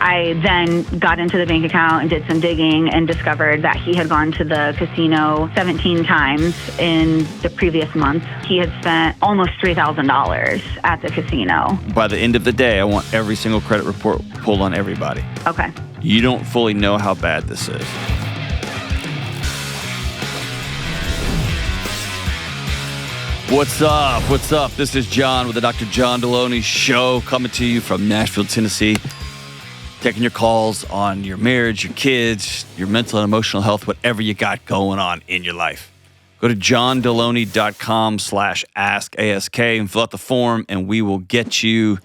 I then got into the bank account and did some digging and discovered that he had gone to the casino 17 times in the previous month. He had spent almost $3,000 at the casino. By the end of the day, I want every single credit report pulled on everybody. Okay. You don't fully know how bad this is. What's up? What's up? This is John with the Dr. John Delony Show, coming to you from Nashville, Tennessee. Taking your calls on your marriage, your kids, your mental and emotional health, whatever you got going on in your life. Go to johndelony.com/ask and fill out the form, and we will get you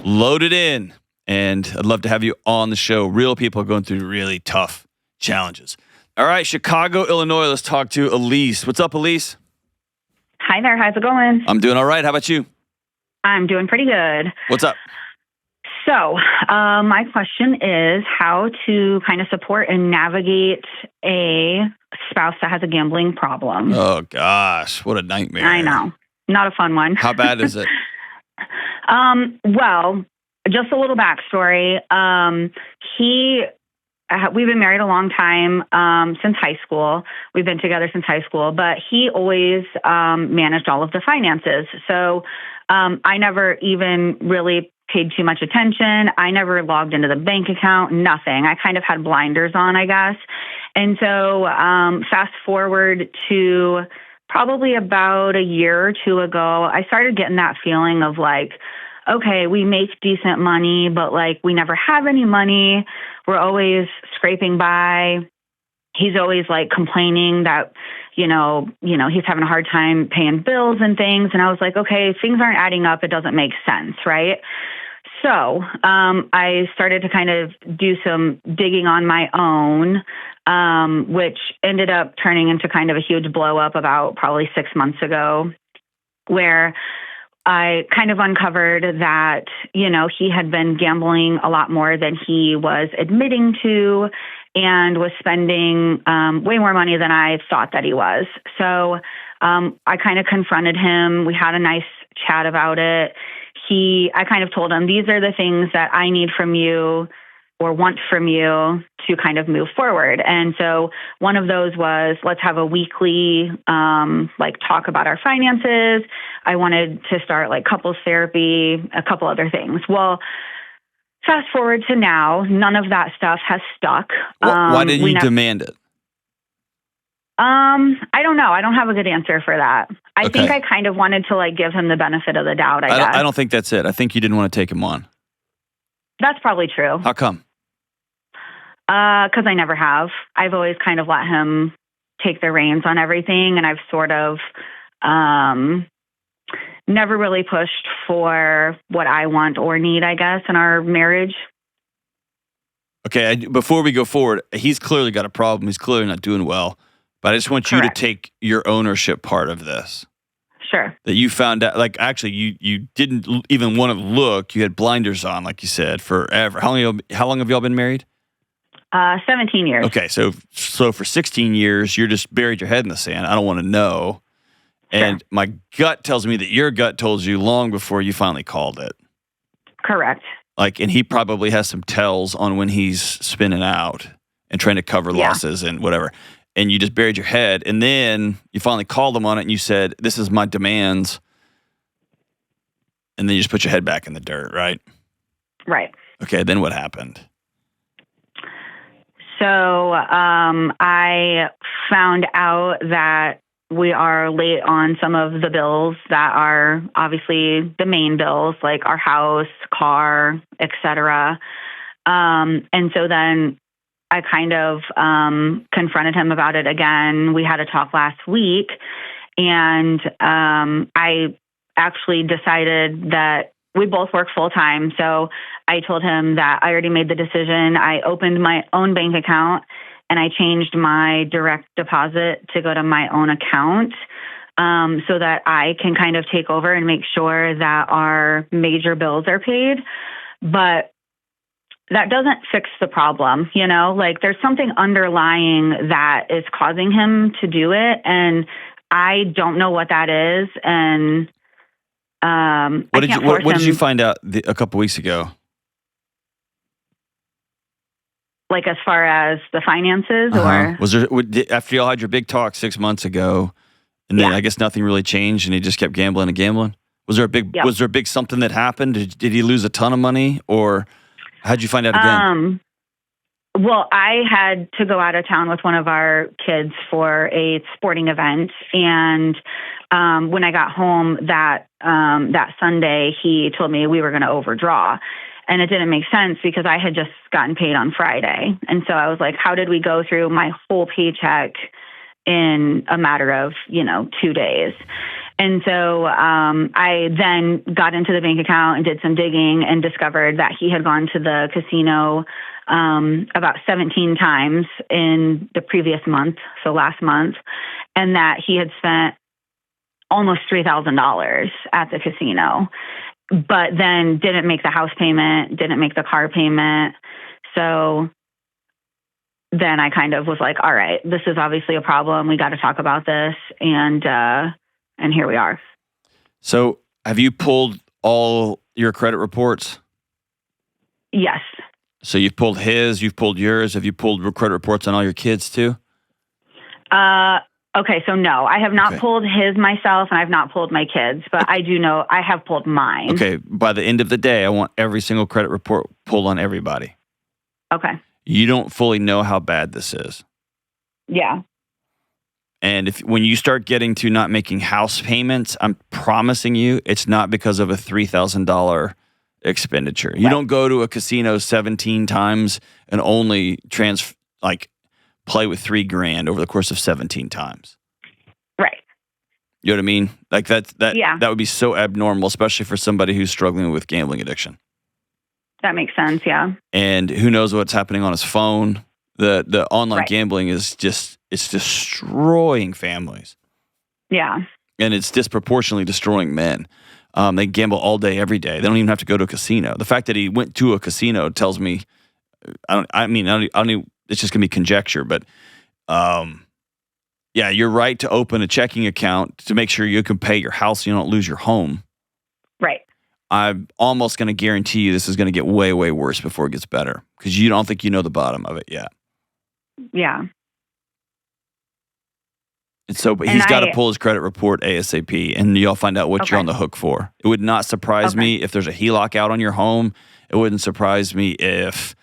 loaded in. And I'd love to have you on the show. Real people are going through really tough challenges. All right, Chicago, Illinois. Let's talk to Elise. What's up, Elise? Hi there. How's it going? I'm doing all right. How about you? I'm doing pretty good. What's up? So, my question is how to kind of support and navigate a spouse that has a gambling problem. Oh, gosh. What a nightmare. I know. Not a fun one. How bad is it? Well, just a little backstory. We've been married a long time, since high school. We've been together since high school, but he always managed all of the finances. So I never even really paid too much attention. I never logged into the bank account, nothing. I kind of had blinders on, I guess. And so fast forward to probably about a year or two ago, I started getting that feeling of like, okay, we make decent money, but like we never have any money. We're always scraping by. He's always like complaining that, he's having a hard time paying bills and things. And I was like, okay, things aren't adding up. It doesn't make sense, right? So I started to kind of do some digging on my own, which ended up turning into kind of a huge blow up about probably 6 months ago, where I kind of uncovered that, he had been gambling a lot more than he was admitting to and was spending way more money than I thought that he was. So I kind of confronted him. We had a nice chat about it. I kind of told him, these are the things that I need from you or want from you to kind of move forward. And so one of those was, let's have a weekly, talk about our finances. I wanted to start couples therapy, a couple other things. Well, fast forward to now, none of that stuff has stuck. Why didn't you demand it? I don't know. I don't have a good answer for that. I think I kind of wanted to give him the benefit of the doubt, I guess. I don't think that's it. I think you didn't want to take him on. That's probably true. How come? Because I never have. I've always kind of let him take the reins on everything, and I've sort of never really pushed for what I want or need, I guess, in our marriage. Okay, before we go forward, he's clearly got a problem. He's clearly not doing well. But I just want you to take your ownership part of this. Sure. That you found out, you didn't even want to look. You had blinders on, like you said, forever. How long have y'all been married? 17 years. Okay, so for 16 years, you're just buried your head in the sand. I don't want to know. Sure. And my gut tells me that your gut told you long before you finally called it. Correct. And he probably has some tells on when he's spinning out and trying to cover losses and whatever. And you just buried your head, and then you finally called him on it, and you said, this is my demands. And then you just put your head back in the dirt, right? Right. Okay, then what happened? So I found out that we are late on some of the bills that are obviously the main bills, like our house, car, etc. And so then I kind of confronted him about it again. We had a talk last week, and I actually decided that we both work full time. So I told him that I already made the decision. I opened my own bank account, and I changed my direct deposit to go to my own account so that I can kind of take over and make sure that our major bills are paid. But that doesn't fix the problem, there's something underlying that is causing him to do it. And I don't know what that is. And what did you find out a couple weeks ago? Like as far as the finances, or was there after y'all had your big talk 6 months ago, and then I guess nothing really changed, and he just kept gambling and gambling? Was there a big something that happened? Did he lose a ton of money, or how'd you find out again? Well, I had to go out of town with one of our kids for a sporting event, and when I got home that Sunday, he told me we were going to overdraw. And it didn't make sense because I had just gotten paid on Friday. And so I was like, how did we go through my whole paycheck in a matter of, 2 days? And so I then got into the bank account and did some digging and discovered that he had gone to the casino about 17 times in the previous month, so last month, and that he had spent almost $3,000 at the casino, but then didn't make the house payment, didn't make the car payment. So then I kind of was like, all right, this is obviously a problem. We got to talk about this. And here we are. So have you pulled all your credit reports? Yes. So you've pulled his, you've pulled yours. Have you pulled credit reports on all your kids too? Okay, so no, I have not pulled his myself, and I've not pulled my kids, but I do know I have pulled mine. Okay, by the end of the day, I want every single credit report pulled on everybody. Okay. You don't fully know how bad this is. Yeah. And when you start getting to not making house payments, I'm promising you, it's not because of a $3,000 expenditure. Right. You don't go to a casino 17 times and only play with $3,000 over the course of 17 times. Right. You know what I mean? Like that would be so abnormal, especially for somebody who's struggling with gambling addiction. That makes sense, yeah. And who knows what's happening on his phone. The online gambling is it's destroying families. Yeah. And it's disproportionately destroying men. They gamble all day, every day. They don't even have to go to a casino. The fact that he went to a casino tells me, it's just going to be conjecture, but you're right to open a checking account to make sure you can pay your house so you don't lose your home. Right. I'm almost going to guarantee you this is going to get way, way worse before it gets better because you don't think you know the bottom of it yet. Yeah. And so, but he's got to pull his credit report ASAP, and y'all find out what you're on the hook for. It would not surprise me if there's a HELOC out on your home. It wouldn't surprise me if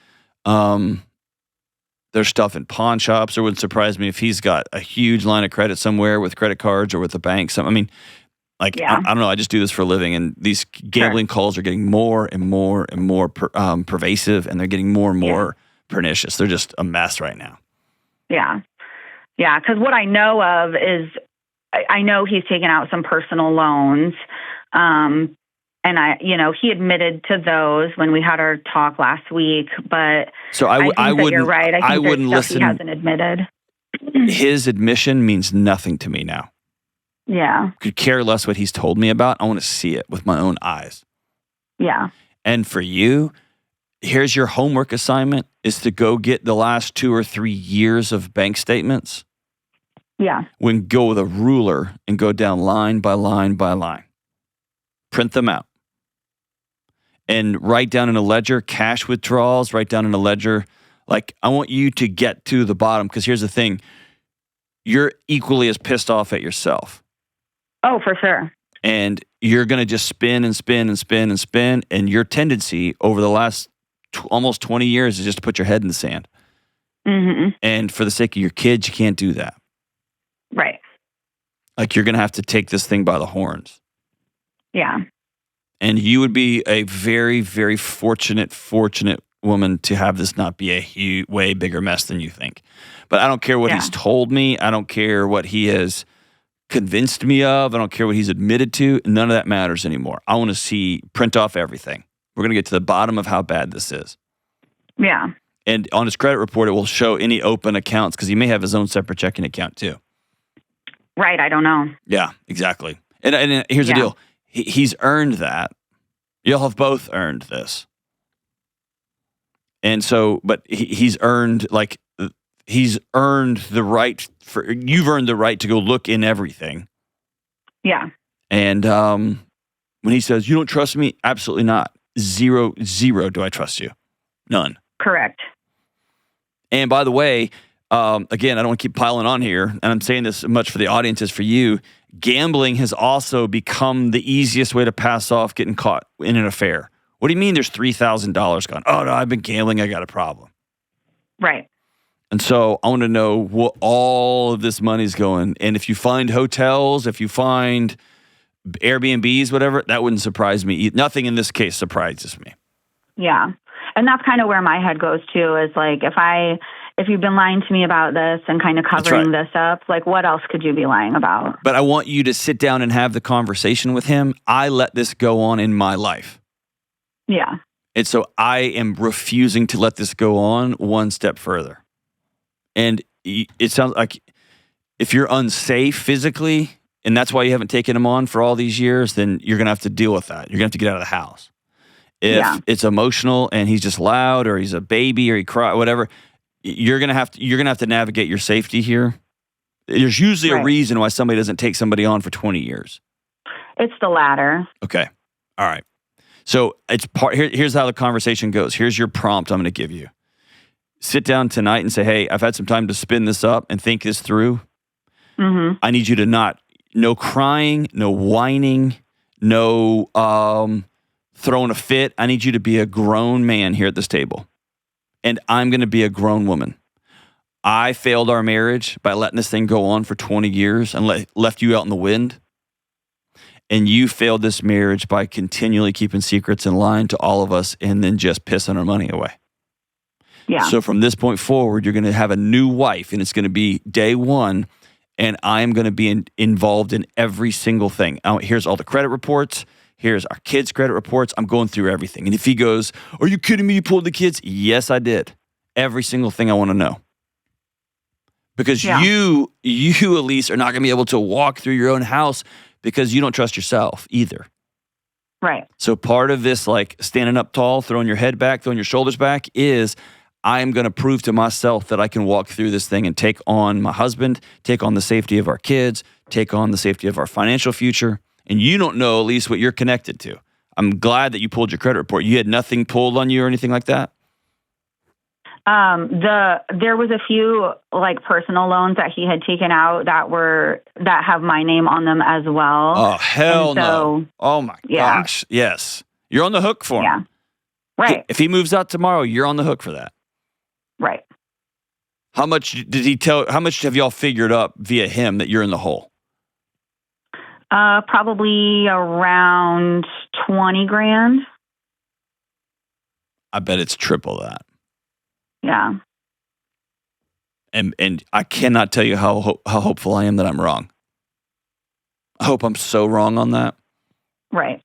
there's stuff in pawn shops. It wouldn't surprise me if he's got a huge line of credit somewhere with credit cards or with the bank. I don't know. I just do this for a living, and these gambling calls are getting more and more and more pervasive, and they're getting more and more pernicious. They're just a mess right now. Yeah. Yeah, because what I know of is I know he's taken out some personal loans, and he admitted to those when we had our talk last week. But so I think that you're right. I think wouldn't there's stuff listen. He hasn't admitted. His admission means nothing to me now. Yeah, could care less what he's told me about. I want to see it with my own eyes. Yeah. And for you, here's your homework assignment: is to go get the last 2 or 3 years of bank statements. Yeah. Go with a ruler and go down line by line by line. Print them out. And write down in a ledger cash withdrawals, write down in a ledger. I want you to get to the bottom, because here's the thing. You're equally as pissed off at yourself. Oh, for sure. And you're going to just spin and spin and spin and spin. And your tendency over the last almost 20 years is just to put your head in the sand. Mm-hmm. And for the sake of your kids, you can't do that. Right. You're going to have to take this thing by the horns. Yeah. And you would be a very, very fortunate woman to have this not be a way bigger mess than you think. But I don't care what he's told me. I don't care what he has convinced me of. I don't care what he's admitted to. None of that matters anymore. I want to print off everything. We're going to get to the bottom of how bad this is. Yeah. And on his credit report, it will show any open accounts, because he may have his own separate checking account too. Right. I don't know. Yeah, exactly. And here's the deal. He's earned that. You'll have both earned this. And so, but he's earned the right you've earned the right to go look in everything. Yeah. And when he says, you don't trust me, absolutely not. Zero do I trust you. None. Correct. And by the way, again, I don't want to keep piling on here, and I'm saying this as much for the audience as for you. Gambling has also become the easiest way to pass off getting caught in an affair. What do you mean there's $3,000 gone? Oh, no, I've been gambling. I got a problem. Right. And so I want to know what all of this money's going. And if you find hotels, if you find Airbnbs, whatever, that wouldn't surprise me. Nothing in this case surprises me. Yeah. And that's kind of where my head goes too, is like, if you've been lying to me about this and kind of covering this up, like what else could you be lying about? But I want you to sit down and have the conversation with him. I let this go on in my life. Yeah. And so I am refusing to let this go on one step further. And it sounds like if you're unsafe physically, and that's why you haven't taken him on for all these years, then you're going to have to deal with that. You're going to have to get out of the house. If it's emotional and he's just loud or he's a baby or he cries, whatever, you're going to have to navigate your safety here. There's usually a reason why somebody doesn't take somebody on for 20 years. It's the latter. Okay. All right. So here's how the conversation goes. Here's your prompt I'm going to give you. Sit down tonight and say, hey, I've had some time to spin this up and think this through. Mm-hmm. I need you to no crying, no whining, no throwing a fit. I need you to be a grown man here at this table. And I'm going to be a grown woman. I failed our marriage by letting this thing go on for 20 years and left you out in the wind. And you failed this marriage by continually keeping secrets and lying to all of us and then just pissing our money away. Yeah. So from this point forward, you're going to have a new wife, and it's going to be day one, and I'm going to be involved in every single thing. Here's all the credit reports. Here's our kids' credit reports. I'm going through everything. And if he goes, are you kidding me? You pulled the kids? Yes, I did. Every single thing I want to know. Because you, Elise, are not going to be able to walk through your own house because you don't trust yourself either. Right. So part of this, like standing up tall, throwing your head back, throwing your shoulders back, is I'm going to prove to myself that I can walk through this thing and take on my husband, take on the safety of our kids, take on the safety of our financial future. And you don't know, Elise, what you're connected to. I'm glad that you pulled your credit report. You had nothing pulled on you or anything like that? There was a few like personal loans that he had taken out that have my name on them as well. Oh, hell no. Oh my gosh. Yes. You're on the hook for him. Yeah. Right. If he moves out tomorrow, you're on the hook for that. Right. How much have y'all figured up via him that you're in the hole? Probably around 20 grand. I bet it's triple that. Yeah. And I cannot tell you how hopeful I am that I'm wrong. I hope I'm so wrong on that. Right.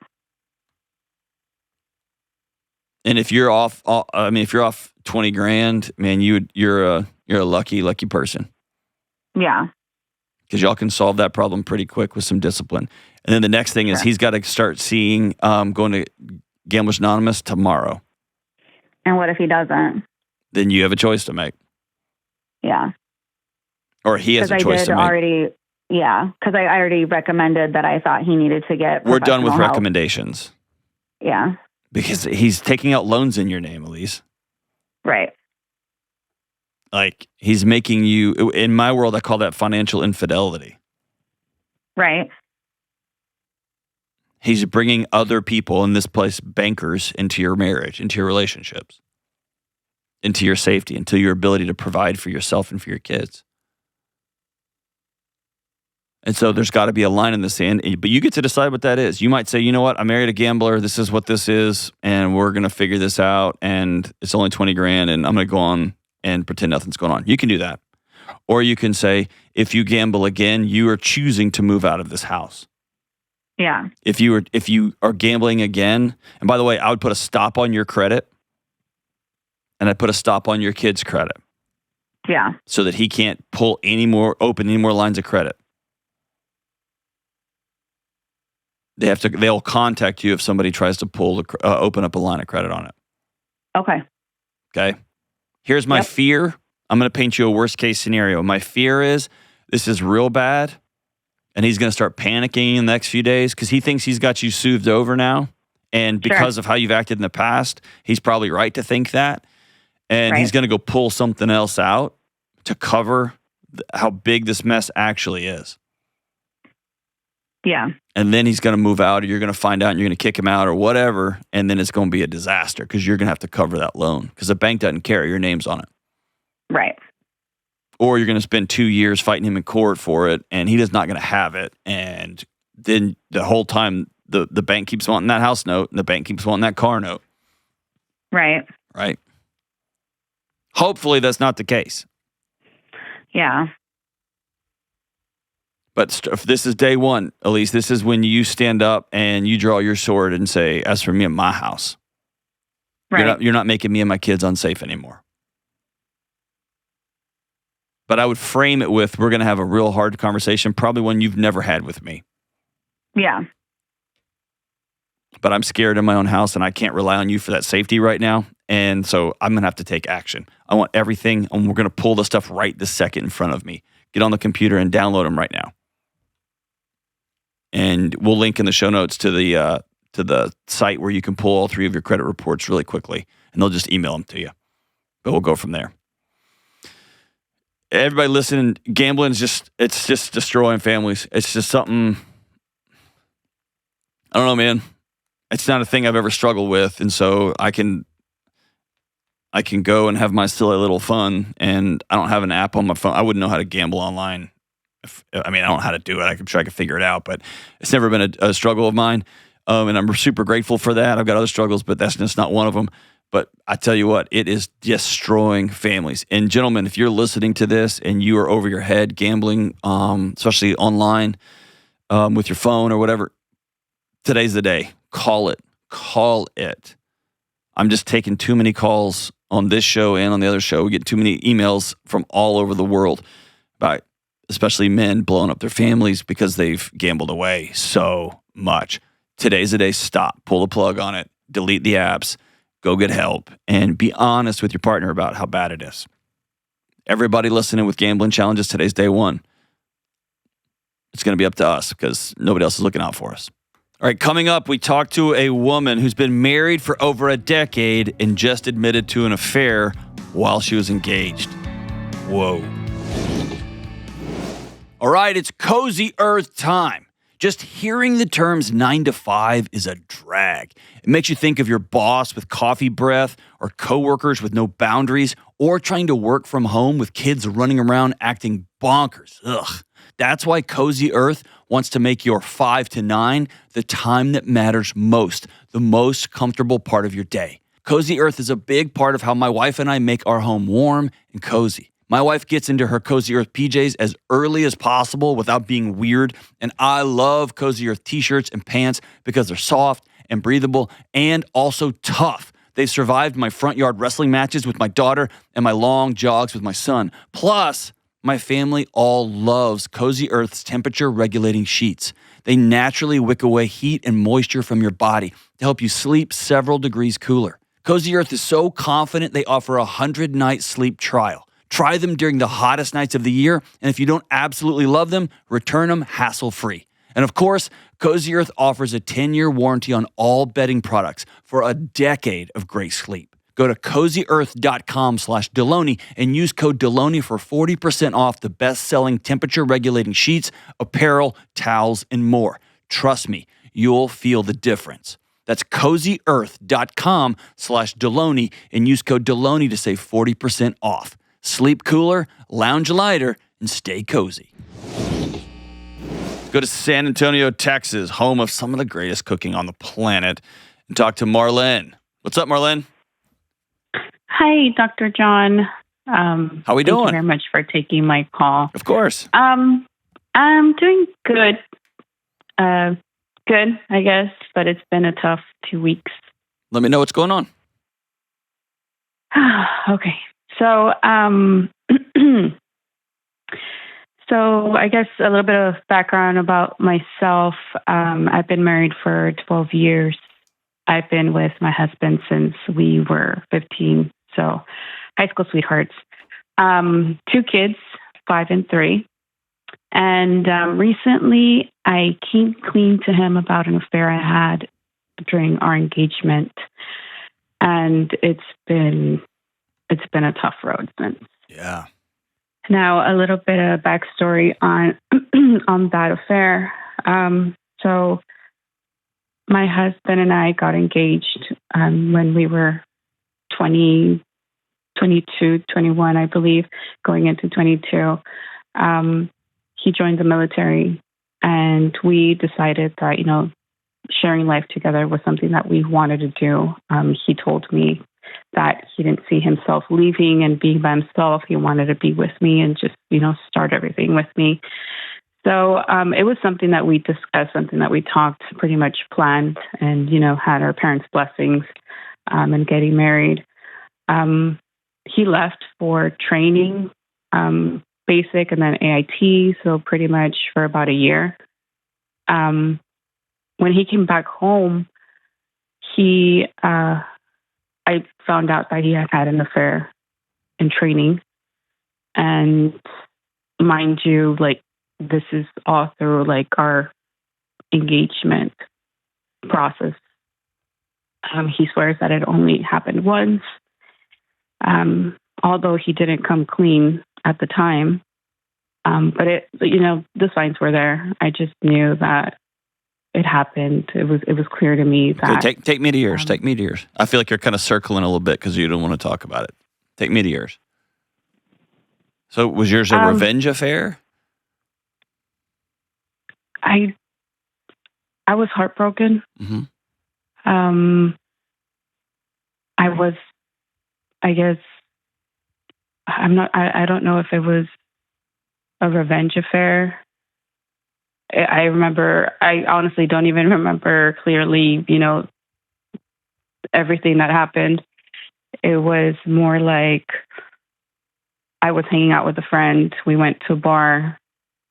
And if you're off, if you're off 20 grand, man, you're a lucky person. Yeah. Because y'all can solve that problem pretty quick with some discipline. And then the next thing is he's got to start seeing going to Gamblers Anonymous tomorrow. And what if he doesn't? Then you have a choice to make. Yeah. Or he has a choice to make. Because I already recommended that I thought he needed to get We're done with help. recommendations. Yeah. Because he's taking out loans in your name, Elise. Right. Like, he's making you, in my world, I call that financial infidelity. Right. He's bringing other people, in this place, bankers, into your marriage, into your relationships, into your safety, into your ability to provide for yourself and for your kids. And so there's got to be a line in the sand, but you get to decide what that is. You might say, you know what, I married a gambler, this is what this is, and we're going to figure this out, and it's only 20 grand, and I'm going to go on and pretend nothing's going on. You can do that. Or you can say, if you gamble again, you are choosing to move out of this house. Yeah. If you are gambling again, and by the way, I would put a stop on your credit, and I'd put a stop on your kid's credit. Yeah. So that he can't open any more lines of credit. They'll contact you if somebody tries to open up a line of credit on it. Okay. Okay. Here's my fear. I'm going to paint you a worst case scenario. My fear is this is real bad, and he's going to start panicking in the next few days because he thinks he's got you soothed over now. And because of how you've acted in the past, he's probably right to think that. And he's going to go pull something else out to cover how big this mess actually is. Yeah. And then he's going to move out, or you're going to find out and you're going to kick him out or whatever. And then it's going to be a disaster because you're going to have to cover that loan because the bank doesn't care. Your name's on it. Right. Or you're going to spend 2 years fighting him in court for it, and he is not going to have it. And then the whole time, the bank keeps wanting that house note, and the bank keeps wanting that car note. Right. Right. Hopefully that's not the case. Yeah. But if this is day one, Elise, this is when you stand up and you draw your sword and say, as for me and my house, Right. you're not making me and my kids unsafe anymore. But I would frame it with, we're going to have a real hard conversation, probably one you've never had with me. Yeah. But I'm scared in my own house and I can't rely on you for that safety right now. And so I'm going to have to take action. I want everything, and we're going to pull the stuff right this second in front of me. Get on the computer and download them right now. And we'll link in the show notes to the site where you can pull all 3 of your credit reports really quickly. And they'll just email them to you. But we'll go from there. Everybody listening, gambling is it's just destroying families. It's just something, I don't know, man. It's not a thing I've ever struggled with. And so I can go and have my silly little fun, and I don't have an app on my phone. I wouldn't know how to gamble online. I don't know how to do it. I could try to figure it out, but it's never been a struggle of mine. And I'm super grateful for that. I've got other struggles, but that's just not one of them. But I tell you what, it is destroying families. And gentlemen, if you're listening to this and you are over your head gambling, especially online with your phone or whatever, today's the day. Call it. Call it. I'm just taking too many calls on this show and on the other show. We get too many emails from all over the world about especially men blowing up their families because they've gambled away so much. Today's the day. Stop. Pull the plug on it. Delete the apps. Go get help. And be honest with your partner about how bad it is. Everybody listening with gambling challenges, today's day one. It's going to be up to us because nobody else is looking out for us. All right, coming up, we talked to a woman who's been married for over a decade and just admitted to an affair while she was engaged. Whoa. All right, it's Cozy Earth time. Just hearing the terms 9 to 5 is a drag. It makes you think of your boss with coffee breath, or coworkers with no boundaries, or trying to work from home with kids running around acting bonkers. Ugh. That's why Cozy Earth wants to make your 5 to 9 the time that matters most, the most comfortable part of your day. Cozy Earth is a big part of how my wife and I make our home warm and cozy. My wife gets into her Cozy Earth PJs as early as possible without being weird, and I love Cozy Earth t-shirts and pants because they're soft and breathable and also tough. They've survived my front yard wrestling matches with my daughter and my long jogs with my son. Plus, my family all loves Cozy Earth's temperature-regulating sheets. They naturally wick away heat and moisture from your body to help you sleep several degrees cooler. Cozy Earth is so confident they offer a 100-night sleep trial. Try them during the hottest nights of the year, and if you don't absolutely love them, return them hassle-free. And of course, Cozy Earth offers a 10-year warranty on all bedding products for a decade of great sleep. Go to CozyEarth.com/Delony and use code Delony for 40% off the best-selling temperature-regulating sheets, apparel, towels, and more. Trust me, you'll feel the difference. That's CozyEarth.com/Delony and use code Delony to save 40% off. Sleep cooler, lounge lighter, and stay cozy. Go to San Antonio, Texas, home of some of the greatest cooking on the planet, and talk to Marlene. What's up, Marlene? Hi, Dr. John. How we doing? Thank you very much for taking my call. Of course. I'm doing good. Good, I guess, but it's been a tough 2 weeks. Let me know what's going on. Okay. So, so I guess a little bit of background about myself. I've been married for 12 years. I've been with my husband since we were 15. So high school sweethearts. 2 kids, 5 and 3. And recently I came clean to him about an affair I had during our engagement. And it's been it's been a tough road since. Yeah. Now, a little bit of backstory on on that affair. So my husband and I got engaged when we were 20, 22, 21, I believe, going into 22. He joined the military, and we decided that, sharing life together was something that we wanted to do. He told me that he didn't see himself leaving and being by himself. He wanted to be with me and just, start everything with me. So it was something that we discussed, something that we talked, pretty much planned, and, had our parents' blessings in getting married. He left for training, basic and then AIT, so pretty much for about a year. When he came back home, I found out that he had an affair in training. And mind you, this is all through our engagement process. He swears that it only happened once. Although he didn't come clean at the time. But the signs were there. I just knew that it happened. It was clear to me that... Okay, take me to yours. Take me to yours. I feel like you're kind of circling a little bit because you don't want to talk about it. Take me to yours. So was yours a revenge affair? I was heartbroken. Mm-hmm. I was, I guess, I don't know if it was a revenge affair. I honestly don't even remember clearly, everything that happened. It was more like I was hanging out with a friend. We went to a bar,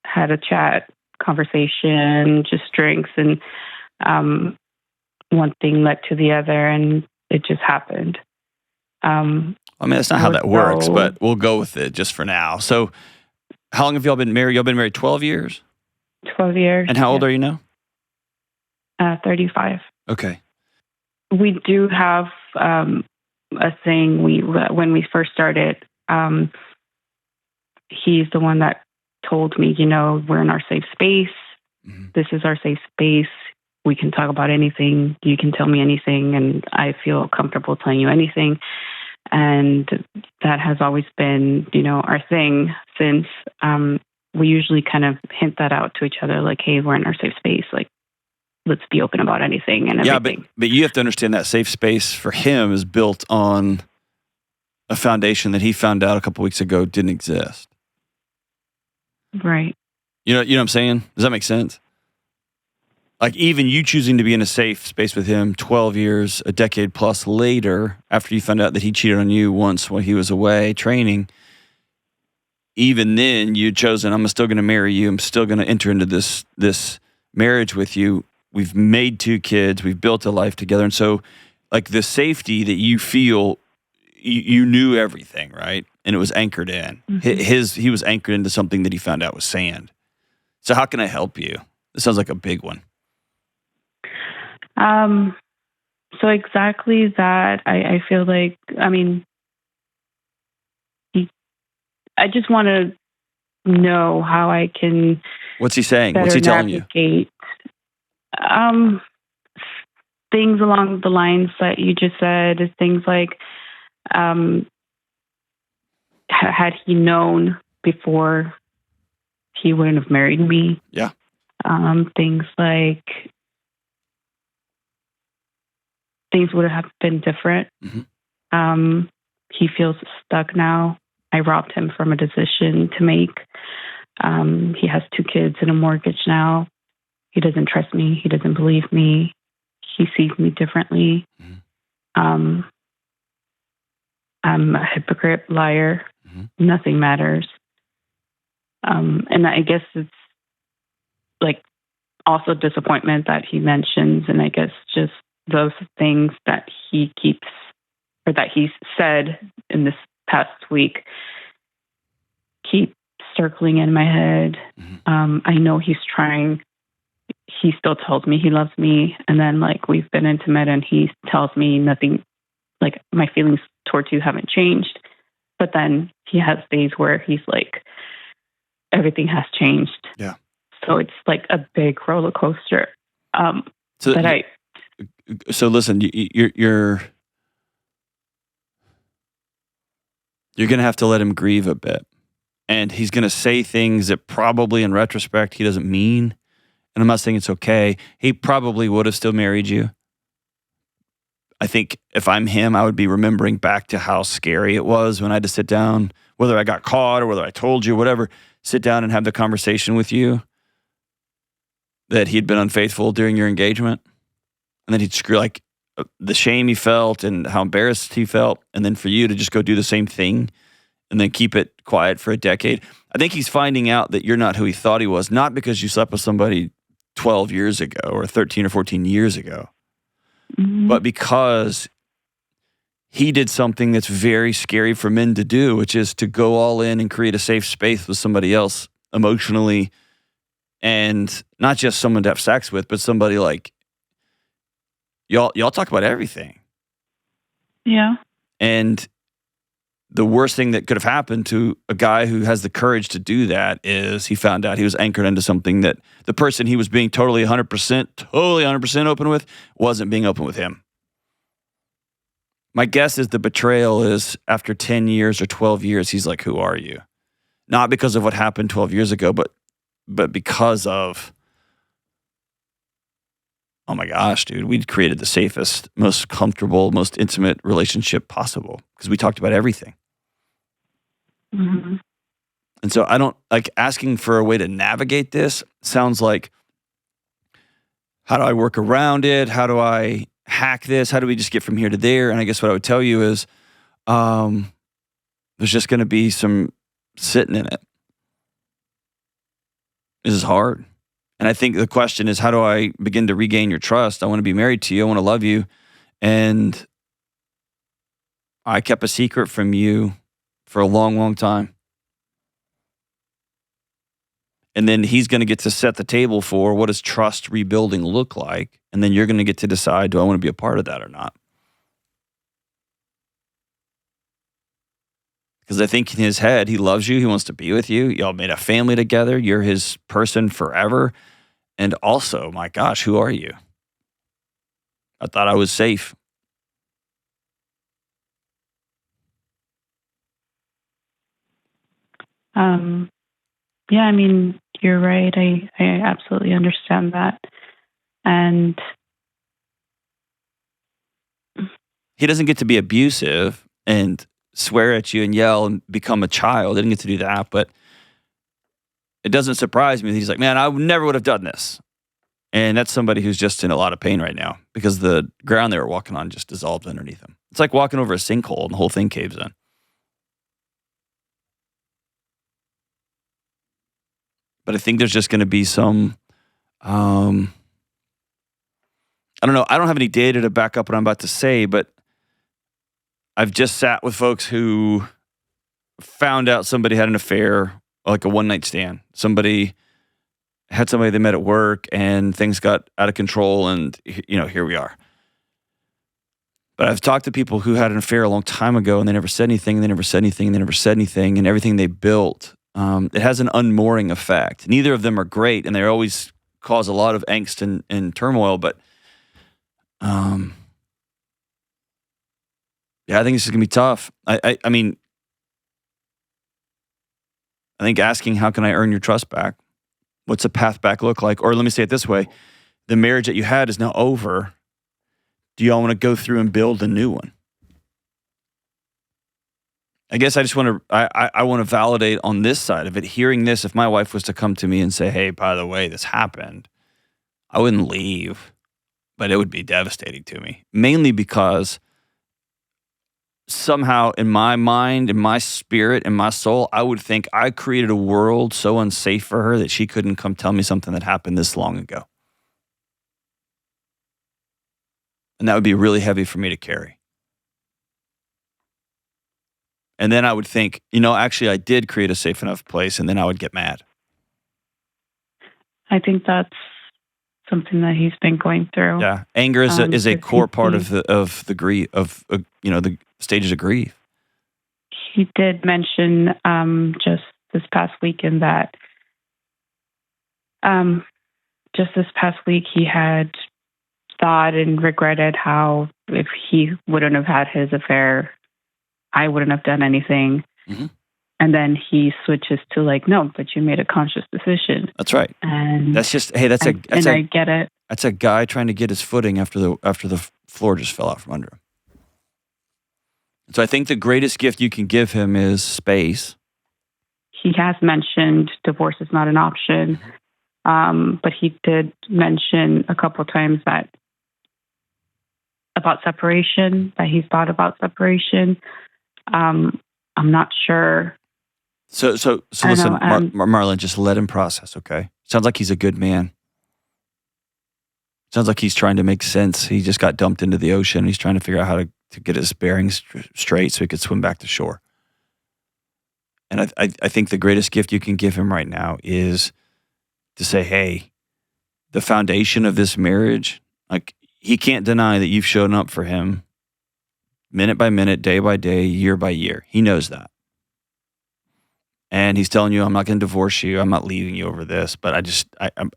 had a chat, conversation, just drinks, and one thing led to the other, and it just happened. That's not how that works, but we'll go with it just for now. So how long have y'all been married? Y'all been married 12 years? 12 years. And how old are you now? 35. Okay. We do have a thing. When we first started, he's the one that told me, we're in our safe space. Mm-hmm. This is our safe space. We can talk about anything. You can tell me anything, and I feel comfortable telling you anything. And that has always been, our thing since. We usually kind of hint that out to each other, like, hey, we're in our safe space. Like, let's be open about anything and everything. Yeah, but you have to understand that safe space for him is built on a foundation that he found out a couple weeks ago didn't exist. Right. You know what I'm saying? Does that make sense? Like, even you choosing to be in a safe space with him 12 years, a decade plus later, after you found out that he cheated on you once while he was away training, even then you'd chosen, I'm still going to marry you. I'm still going to enter into this marriage with you. We've made 2 kids. We've built a life together. And so, like, the safety that you feel, you knew everything, right? And it was anchored in. Mm-hmm. He was anchored into something that he found out was sand. So how can I help you? This sounds like a big one. So exactly that. I feel like, I just want to know how I can... What's he saying? What's he telling you? Things along the lines that you just said, is things like, had he known before, he wouldn't have married me. Yeah. Things like, things would have been different. Mm-hmm. He feels stuck now. I robbed him from a decision to make. He has 2 kids and a mortgage now. He doesn't trust me. He doesn't believe me. He sees me differently. Mm-hmm. I'm a hypocrite, liar. Mm-hmm. Nothing matters. And I guess it's like also disappointment that he mentions, and I guess just those things that he keeps, or that he's said in this past week, keep circling in my head. Mm-hmm. I know he's trying. He still tells me he loves me, and then we've been intimate, and he tells me nothing, like, my feelings towards you haven't changed. But then he has days where he's like, everything has changed. Yeah. So it's like a big roller coaster. So listen, you're going to have to let him grieve a bit. And he's going to say things that probably in retrospect he doesn't mean. And I'm not saying it's okay. He probably would have still married you. I think if I'm him, I would be remembering back to how scary it was when I had to sit down, whether I got caught or whether I told you, whatever, sit down and have the conversation with you that he'd been unfaithful during your engagement. And then he'd screw like the shame he felt and how embarrassed he felt. And then for you to just go do the same thing and then keep it quiet for a decade. I think he's finding out that you're not who he thought he was, not because you slept with somebody 12 years ago or 13 or 14 years ago, but because he did something that's very scary for men to do, which is to go all in and create a safe space with somebody else emotionally, and not just someone to have sex with, but somebody like y'all talk about everything. Yeah. And the worst thing that could have happened to a guy who has the courage to do that is he found out he was anchored into something that the person he was being totally 100% open with wasn't being open with him. My guess is the betrayal is after 10 years or 12 years, he's like, who are you? Not because of what happened 12 years ago, but because of, oh my gosh, dude, we created the safest, most comfortable, most intimate relationship possible because we talked about everything. Mm-hmm. And so I don't like asking for a way to navigate this. Sounds like, how do I work around it? How do I hack this? How do we just get from here to there? And I guess what I would tell you is there's just going to be some sitting in it. This is hard. And I think the question is, how do I begin to regain your trust? I want to be married to you. I want to love you. And I kept a secret from you for a long, long time. And then he's going to get to set the table for what does trust rebuilding look like? And then you're going to get to decide, do I want to be a part of that or not? Because I think in his head, he loves you. He wants to be with you. Y'all made a family together. You're his person forever. And also, my gosh, who are you? I thought I was safe. Yeah, I mean, you're right. I absolutely understand that. And he doesn't get to be abusive and swear at you and yell and become a child. He didn't get to do that, but it doesn't surprise me that he's like, man, I never would have done this. And that's somebody who's just in a lot of pain right now because the ground they were walking on just dissolved underneath him. It's like walking over a sinkhole and the whole thing caves in. But I think there's just going to be some, I don't know. I don't have any data to back up what I'm about to say, but I've just sat with folks who found out somebody had an affair, like a one-night stand. Somebody had somebody they met at work and things got out of control and, here we are. But I've talked to people who had an affair a long time ago and they never said anything, and they never said anything, and they never said anything, and everything they built, it has an unmooring effect. Neither of them are great, and they always cause a lot of angst and turmoil, but yeah, I think this is going to be tough. I mean, I think asking, how can I earn your trust back? What's a path back look like? Or let me say it this way. The marriage that you had is now over. Do y'all want to go through and build a new one? I guess I just want to, I want to validate on this side of it. Hearing this, if my wife was to come to me and say, hey, by the way, this happened, I wouldn't leave, but it would be devastating to me. Mainly because somehow in my mind, in my spirit, in my soul, I would think I created a world so unsafe for her that she couldn't come tell me something that happened this long ago. And that would be really heavy for me to carry. And then I would think, actually I did create a safe enough place, and then I would get mad. I think that's something that he's been going through. Yeah, anger is a core part of the grief, of the stages of grief. he did mention just this past weekend that just this past week he had thought and regretted how if he wouldn't have had his affair, I wouldn't have done anything. Mm-hmm. And then he switches to like, no, but you made a conscious decision. That's right. And that's just, hey, I get it. That's a guy trying to get his footing after the floor just fell out from under him. So I think the greatest gift you can give him is space. He has mentioned divorce is not an option, but he did mention a couple of times that about separation, that he's thought about separation. I'm not sure. So listen, Marlon, just let him process, okay? Sounds like he's a good man. Sounds like he's trying to make sense. He just got dumped into the ocean. He's trying to figure out how to get his bearings straight so he could swim back to shore. And I think the greatest gift you can give him right now is to say, hey, the foundation of this marriage, like he can't deny that you've shown up for him minute by minute, day by day, year by year. He knows that. And he's telling you, I'm not going to divorce you. I'm not leaving you over this. But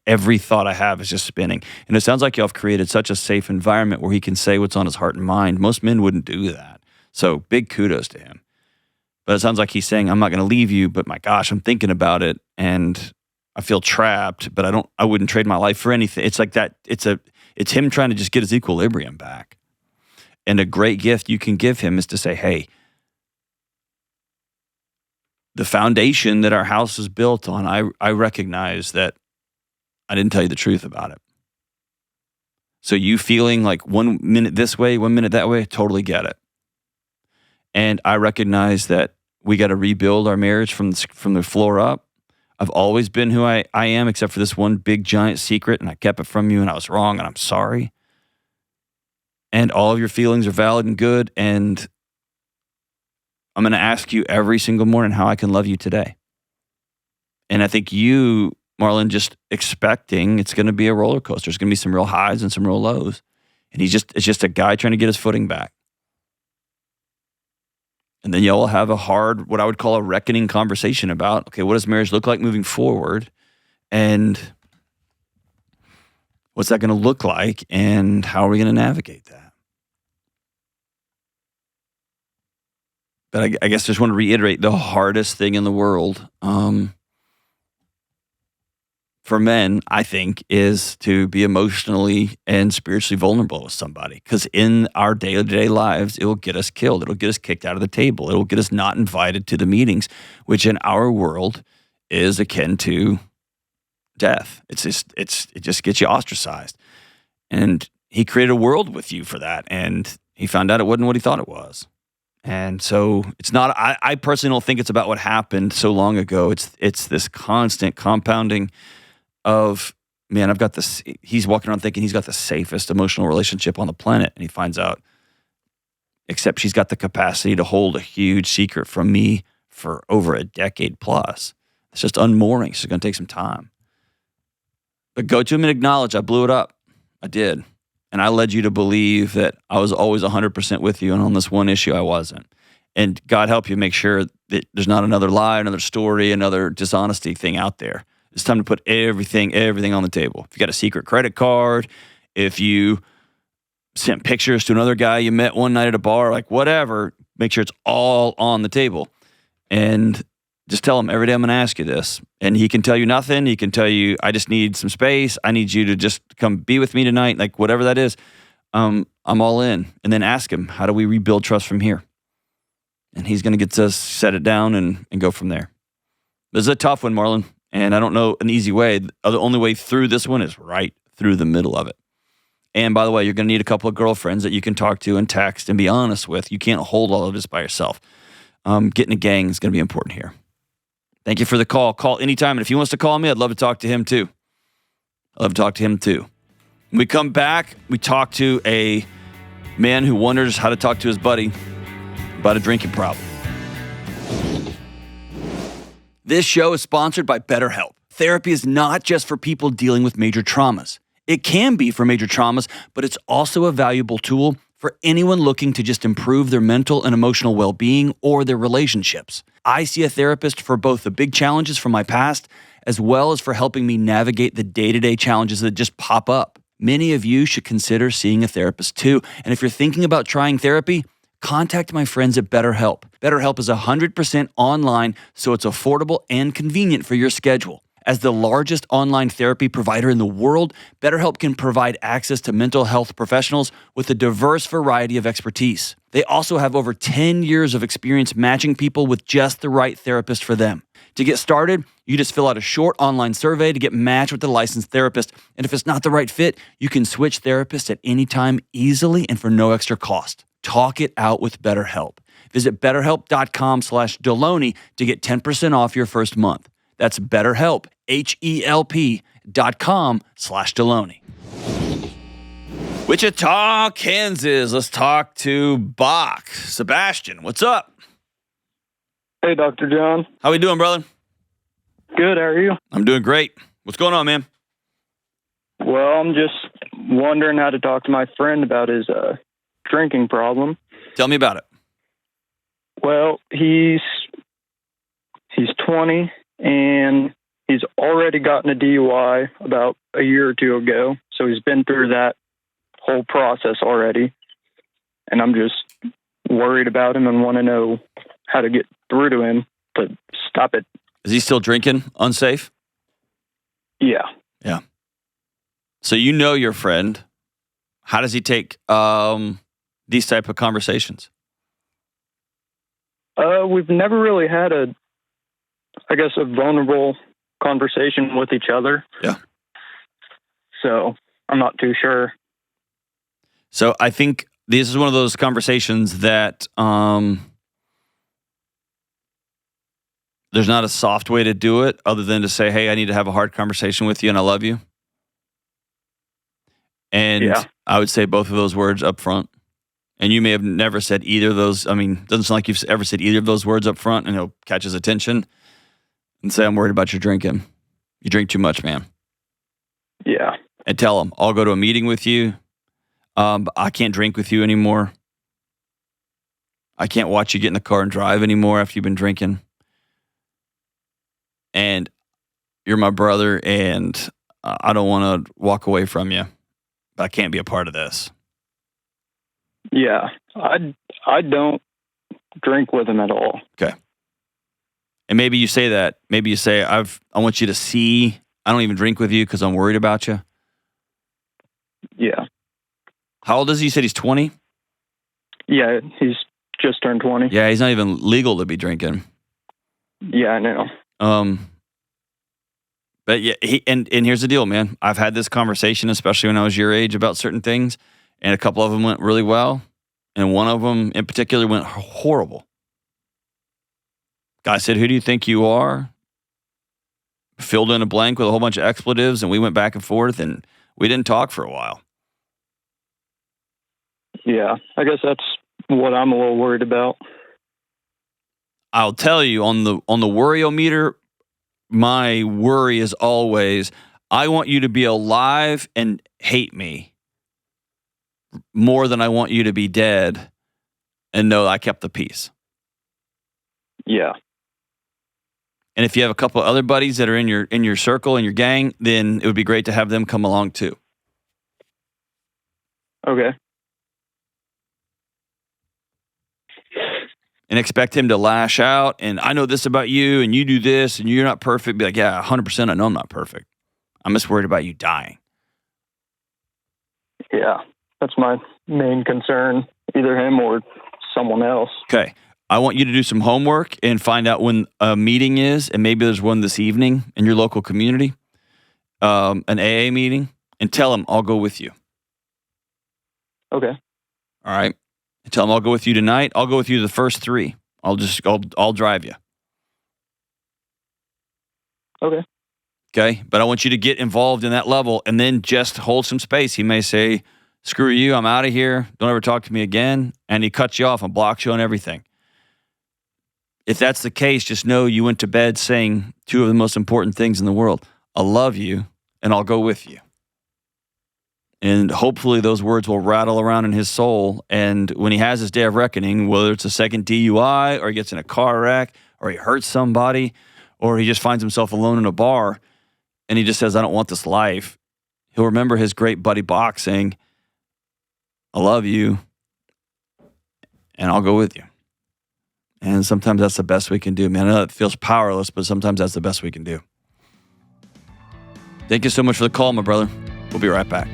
every thought I have is just spinning. And it sounds like y'all have created such a safe environment where he can say what's on his heart and mind. Most men wouldn't do that. So big kudos to him. But it sounds like he's saying, I'm not going to leave you, but my gosh, I'm thinking about it and I feel trapped, but I wouldn't trade my life for anything. It's like that. It's him trying to just get his equilibrium back. And a great gift you can give him is to say, hey, the foundation that our house is built on, I recognize that I didn't tell you the truth about it. So you feeling like 1 minute this way, 1 minute that way, totally get it. And I recognize that we got to rebuild our marriage from the floor up. I've always been who I am, except for this one big giant secret, and I kept it from you, and I was wrong, and I'm sorry. And all of your feelings are valid and good, and I'm going to ask you every single morning how I can love you today. And I think you, Marlon, just expecting it's going to be a roller coaster. There's going to be some real highs and some real lows. And it's just a guy trying to get his footing back. And then y'all will have a hard, what I would call a reckoning conversation about, okay, what does marriage look like moving forward? And what's that going to look like? And how are we going to navigate that? But I guess I just want to reiterate the hardest thing in the world for men, I think, is to be emotionally and spiritually vulnerable with somebody. Because in our day-to-day lives, it will get us killed. It'll get us kicked out of the table. It'll get us not invited to the meetings, which in our world is akin to death. It just gets you ostracized. And he created a world with you for that. And he found out it wasn't what he thought it was. And so it's not, I personally don't think it's about what happened so long ago. It's this constant compounding of, man, I've got this, he's walking around thinking he's got the safest emotional relationship on the planet. And he finds out, except she's got the capacity to hold a huge secret from me for over a decade plus. It's just unmooring. So it's going to take some time. But go to him and acknowledge, I blew it up. I did. And I led you to believe that I was always 100% with you, and on this one issue, I wasn't. And God help you make sure that there's not another lie, another story, another dishonesty thing out there. It's time to put everything on the table. If you got a secret credit card, if you sent pictures to another guy you met one night at a bar, like whatever, make sure it's all on the table. And just tell him, every day I'm going to ask you this. And he can tell you nothing. He can tell you, I just need some space. I need you to just come be with me tonight. Like whatever that is, I'm all in. And then ask him, how do we rebuild trust from here? And he's going to get to set it down and go from there. This is a tough one, Marlon. And I don't know an easy way. The only way through this one is right through the middle of it. And by the way, you're going to need a couple of girlfriends that you can talk to and text and be honest with. You can't hold all of this by yourself. Getting a gang is going to be important here. Thank you for the call. Call anytime. And if he wants to call me, I'd love to talk to him too. When we come back, we talk to a man who wonders how to talk to his buddy about a drinking problem. This show is sponsored by BetterHelp. Therapy is not just for people dealing with major traumas. It can be for major traumas, but it's also a valuable tool for anyone looking to just improve their mental and emotional well-being or their relationships. I see a therapist for both the big challenges from my past as well as for helping me navigate the day-to-day challenges that just pop up. Many of you should consider seeing a therapist too. And if you're thinking about trying therapy, contact my friends at BetterHelp. BetterHelp is 100% online, so it's affordable and convenient for your schedule. As the largest online therapy provider in the world, BetterHelp can provide access to mental health professionals with a diverse variety of expertise. They also have over 10 years of experience matching people with just the right therapist for them. To get started, you just fill out a short online survey to get matched with a licensed therapist. And if it's not the right fit, you can switch therapists at any time easily and for no extra cost. Talk it out with BetterHelp. Visit betterhelp.com/Delony to get 10% off your first month. That's BetterHelp, HELP.com/Delony. Wichita, Kansas. Let's talk to Bach. Sebastian, what's up? Hey, Dr. John. How we doing, brother? Good, how are you? I'm doing great. What's going on, man? Well, I'm just wondering how to talk to my friend about his drinking problem. Tell me about it. Well, he's 20, and he's already gotten a DUI about a year or two ago, so he's been through that whole process already, and I'm just worried about him and want to know how to get through to him to stop it. Is he still drinking unsafe? Yeah. Yeah. So you know your friend. How does he take these type of conversations? We've never really had a vulnerable conversation with each other. Yeah. So I'm not too sure. So I think this is one of those conversations that there's not a soft way to do it other than to say, hey, I need to have a hard conversation with you and I love you. And yeah. I would say both of those words up front. And you may have never said either of those. I mean, it doesn't sound like you've ever said either of those words up front, and he'll catch his attention and say, I'm worried about your drinking. You drink too much, man. Yeah. And tell him, I'll go to a meeting with you. But I can't drink with you anymore. I can't watch you get in the car and drive anymore after you've been drinking. And you're my brother, and I don't want to walk away from you, but I can't be a part of this. Yeah, I don't drink with him at all. Okay. And maybe you say that. Maybe you say, I want you to see, I don't even drink with you because I'm worried about you. Yeah. How old is he? You said he's 20? Yeah, he's just turned 20. Yeah, he's not even legal to be drinking. Yeah, I know. But yeah, and here's the deal, man. I've had this conversation, especially when I was your age, about certain things, and a couple of them went really well, and one of them in particular went horrible. Guy said, who do you think you are? Filled in a blank with a whole bunch of expletives, and we went back and forth, and we didn't talk for a while. Yeah, I guess that's what I'm a little worried about. I'll tell you, on the worryometer, my worry is always, I want you to be alive and hate me more than I want you to be dead and know I kept the peace. Yeah. And if you have a couple of other buddies that are in your circle, in your gang, then it would be great to have them come along too. Okay. And expect him to lash out, and I know this about you, and you do this, and you're not perfect. Be like, yeah, 100% I know I'm not perfect. I'm just worried about you dying. Yeah, that's my main concern, either him or someone else. Okay. I want you to do some homework and find out when a meeting is, and maybe there's one this evening in your local community, an AA meeting, and tell him I'll go with you. Okay. All right. And tell him I'll go with you tonight. I'll go with you the first 3. I'll drive you. Okay. Okay. But I want you to get involved in that level and then just hold some space. He may say, screw you, I'm out of here. Don't ever talk to me again. And he cuts you off and blocks you on everything. If that's the case, just know you went to bed saying 2 of the most important things in the world. I love you, and I'll go with you. And hopefully those words will rattle around in his soul. And when he has his day of reckoning, whether it's a second DUI or he gets in a car wreck or he hurts somebody or he just finds himself alone in a bar and he just says, I don't want this life, he'll remember his great buddy Bach saying, I love you and I'll go with you. And sometimes that's the best we can do, man. I know it feels powerless, but sometimes that's the best we can do. Thank you so much for the call, my brother. We'll be right back.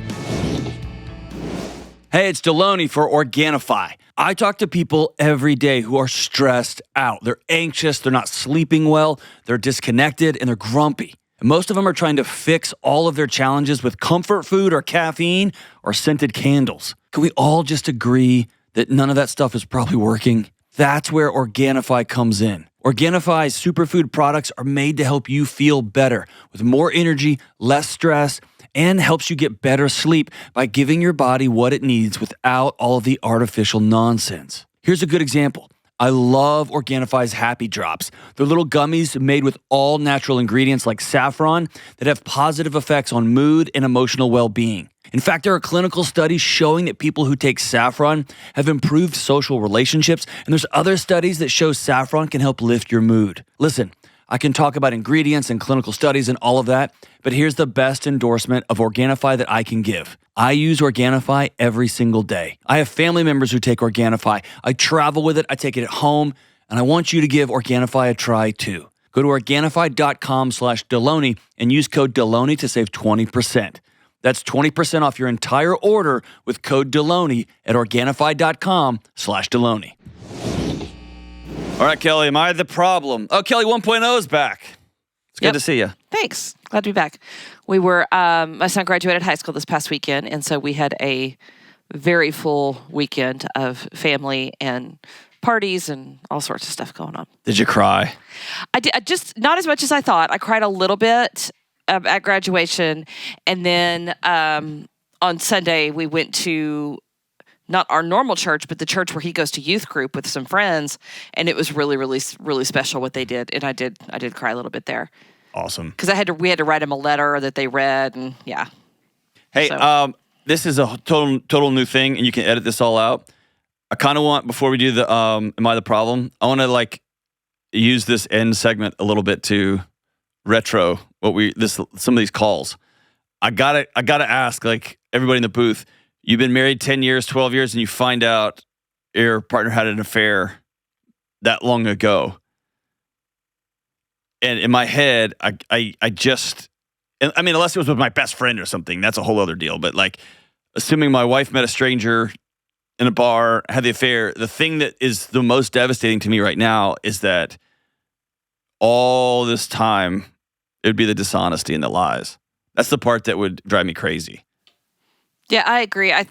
Hey, it's Delony for Organifi. I talk to people every day who are stressed out. They're anxious, they're not sleeping well, they're disconnected, and they're grumpy. And most of them are trying to fix all of their challenges with comfort food or caffeine or scented candles. Can we all just agree that none of that stuff is probably working? That's where Organifi comes in. Organifi's superfood products are made to help you feel better with more energy, less stress, and helps you get better sleep by giving your body what it needs without all of the artificial nonsense. Here's a good example. I love Organifi's Happy Drops. They're little gummies made with all natural ingredients like saffron that have positive effects on mood and emotional well-being. In fact, there are clinical studies showing that people who take saffron have improved social relationships, and there's other studies that show saffron can help lift your mood. Listen, I can talk about ingredients and clinical studies and all of that, but here's the best endorsement of Organifi that I can give. I use Organifi every single day. I have family members who take Organifi. I travel with it, I take it at home, and I want you to give Organifi a try too. Go to Organifi.com/Delony and use code Delony to save 20%. That's 20% off your entire order with code Delony at Organifi.com/Delony. All right, Kelly, am I the problem? Oh, Kelly 1.0 is back. It's good to see you. Thanks. Glad to be back. We were, my son graduated high school this past weekend, and so we had a very full weekend of family and parties and all sorts of stuff going on. Did you cry? I did, just not as much as I thought. I cried a little bit at graduation, and then on Sunday we went to not our normal church, but the church where he goes to youth group with some friends, and it was really, really, really special what they did, and I did cry a little bit there. Awesome. Because we had to write him a letter that they read, and yeah. Hey, this is a total new thing, and you can edit this all out. I kind of want, before we do the Am I the Problem, I want to use this end segment a little bit to retro some of these calls. I gotta ask, everybody in the booth, you've been married 10 years, 12 years, and you find out your partner had an affair that long ago. And in my head, I mean, unless it was with my best friend or something, that's a whole other deal. But assuming my wife met a stranger in a bar, had the affair, the thing that is the most devastating to me right now is that all this time, it would be the dishonesty and the lies. That's the part that would drive me crazy. Yeah, I agree. And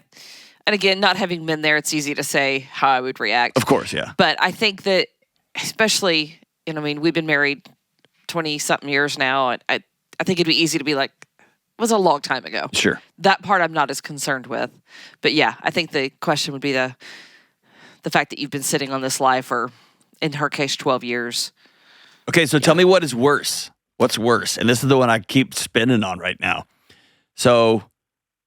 again, not having been there, it's easy to say how I would react. Of course, yeah. But I think that, especially, we've been married 20-something years now, and I think it'd be easy to be like, it was a long time ago. Sure. That part I'm not as concerned with. But yeah, I think the question would be the fact that you've been sitting on this lie for, in her case, 12 years. Okay, so tell me what is worse. What's worse? And this is the one I keep spinning on right now. So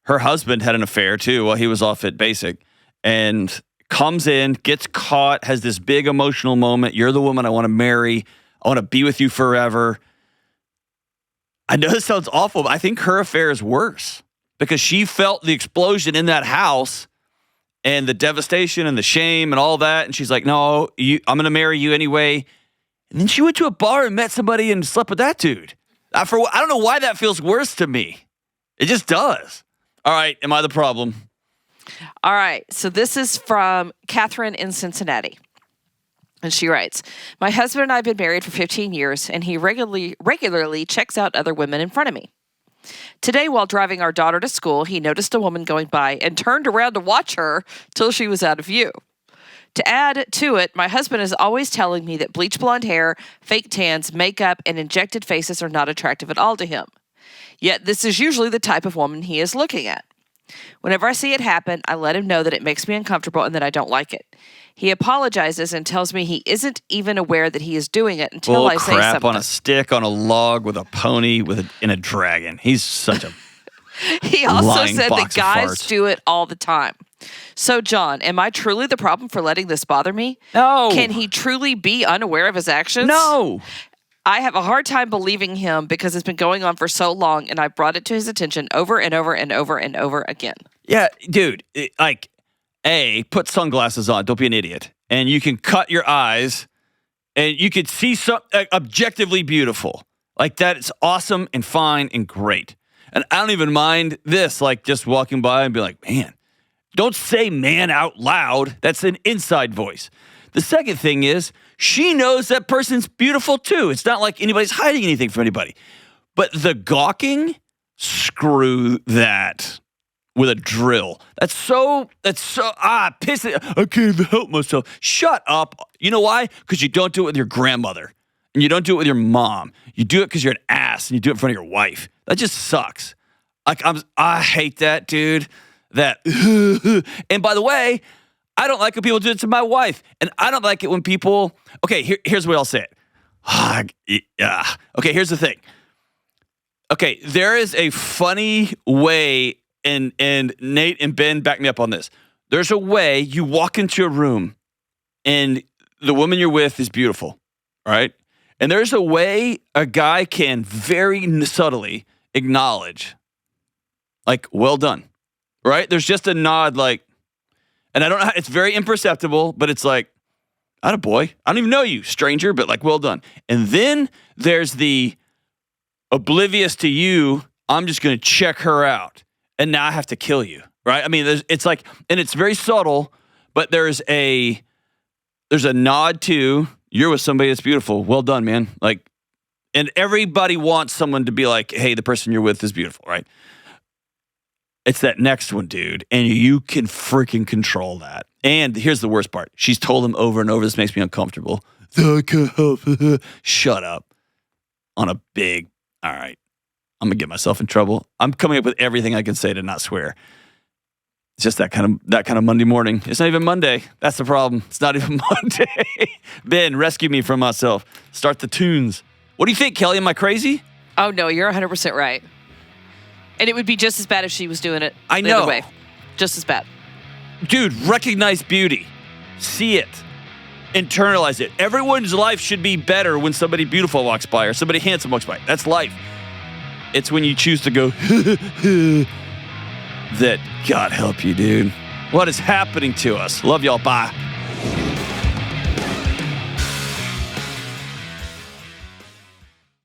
her husband had an affair too while he was off at basic, and comes in, gets caught, has this big emotional moment. You're the woman I want to marry. I want to be with you forever. I know this sounds awful, but I think her affair is worse because she felt the explosion in that house and the devastation and the shame and all that. And she's like, no, I'm going to marry you anyway. And then she went to a bar and met somebody and slept with that dude. I don't know why that feels worse to me. It just does. All right, am I the problem? All right, so this is from Catherine in Cincinnati. And she writes, my husband and I have been married for 15 years, and he regularly checks out other women in front of me. Today, while driving our daughter to school, he noticed a woman going by and turned around to watch her till she was out of view. To add to it, my husband is always telling me that bleach blonde hair, fake tans, makeup, and injected faces are not attractive at all to him. Yet this is usually the type of woman he is looking at. Whenever I see it happen, I let him know that it makes me uncomfortable and that I don't like it. He apologizes and tells me he isn't even aware that he is doing it until I say something. Crap on a stick on a log with a pony in a dragon. He's such a He also Lying said that box of guys farts. do it all the time. So, John, am I truly the problem for letting this bother me? No. Can he truly be unaware of his actions? No. I have a hard time believing him because it's been going on for so long, and I've brought it to his attention over and over and over and over again. Yeah, dude, put sunglasses on. Don't be an idiot. And you can cut your eyes and you could see something objectively beautiful. Like that, it's awesome and fine and great. And I don't even mind this, like just walking by and be like, man, don't say man out loud. That's an inside voice. The second thing is she knows that person's beautiful too. It's not like anybody's hiding anything from anybody. But the gawking, screw that with a drill. That's so pissing. I can't even help myself. Shut up. You know why? Because you don't do it with your grandmother. And you don't do it with your mom. You do it because you're an ass and you do it in front of your wife. That just sucks. Like I hate that, dude. That and by the way, I don't like when people do it to my wife. And I don't like it when people here's the way I'll say it. Okay, here's the thing. Okay, there is a funny way, and Nate and Ben back me up on this. There's a way you walk into a room and the woman you're with is beautiful, right? And there's a way a guy can very subtly acknowledge, like, well done, right? There's just a nod, like, and I don't know, it's very imperceptible, but it's like, attaboy. I don't even know you, stranger, but like, well done. And then there's the oblivious to you, I'm just going to check her out. And now I have to kill you, right? I mean, it's like, and it's very subtle, but there's a nod to, you're with somebody that's beautiful. Well done, man. Like, and everybody wants someone to be like, hey, the person you're with is beautiful, right? It's that next one, dude. And you can freaking control that. And here's the worst part. She's told him over and over, this makes me uncomfortable. I can't help it. Shut up. On a big, all right, I'm going to get myself in trouble. I'm coming up with everything I can say to not swear. It's just that kind of Monday morning. It's not even Monday. That's the problem. It's not even Monday. Ben, rescue me from myself. Start the tunes. What do you think, Kelly? Am I crazy? Oh, no, you're 100% right. And it would be just as bad if she was doing it I the know. other way. Just as bad. Dude, recognize beauty. See it. Internalize it. Everyone's life should be better when somebody beautiful walks by or somebody handsome walks by. That's life. It's when you choose to go, that God help you, dude. What is happening to us? Love y'all. Bye.